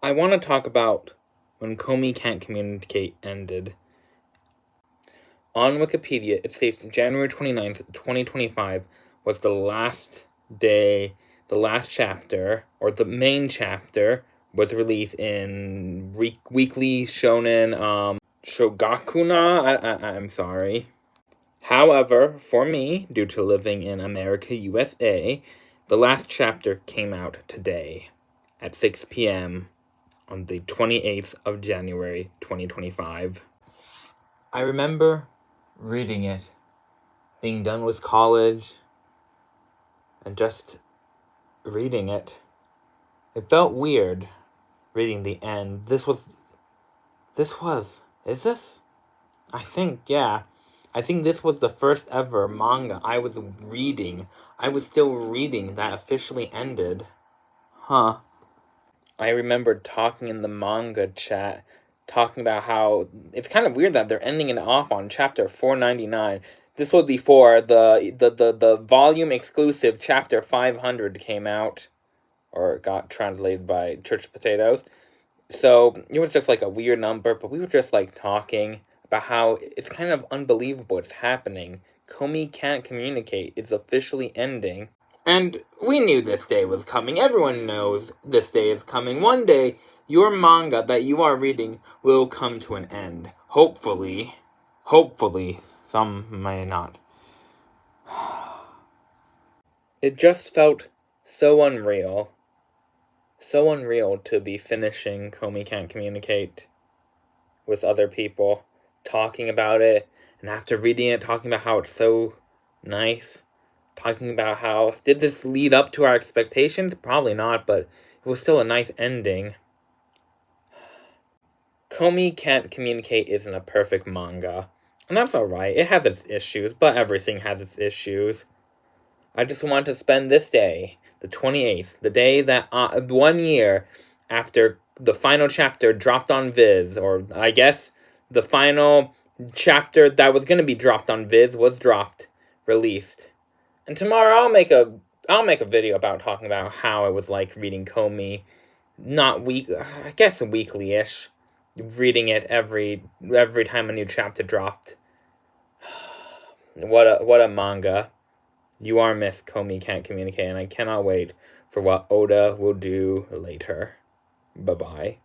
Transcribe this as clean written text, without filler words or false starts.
I want to talk about when Komi Can't Communicate ended. On Wikipedia, it states January 29th, 2025 was the last day, the last chapter, or the main chapter, was released in Weekly Shonen Shogakuna. I'm sorry. However, for me, due to living in America, USA, the last chapter came out today at 6 p.m. on the 28th of January, 2025. I remember reading it, being done with college, and just reading it. It felt weird reading the end. Is this? I think, yeah. I think this was the first ever manga I was reading. I was still reading that officially ended. Huh. I remember talking in the manga chat, talking about how it's kind of weird that they're ending it off on chapter 499. This was before the volume exclusive chapter 500 came out, or got translated by Church Potatoes. So it was just like a weird number, but we were just like talking about how it's kind of unbelievable it's happening. Komi Can't Communicate is officially ending. And we knew this day was coming. Everyone knows this day is coming. One day, your manga that you are reading will come to an end. Hopefully. Hopefully. Some may not. It just felt so unreal. So unreal to be finishing Komi Can't Communicate with other people, talking about it, and after reading it, talking about how it's so nice. Talking about how, did this lead up to our expectations? Probably not, but it was still a nice ending. Komi Can't Communicate isn't a perfect manga, and that's alright. It has its issues, but everything has its issues. I just want to spend this day, the 28th, the day that 1 year after the final chapter dropped on Viz, or I guess the final chapter that was going to be dropped on Viz was released. And tomorrow I'll make a video about talking about how it was like reading Komi, I guess weekly-ish, reading it every time a new chapter dropped. What a manga. You are Miss Komi Can't Communicate, and I cannot wait for what Oda will do later. Bye-bye.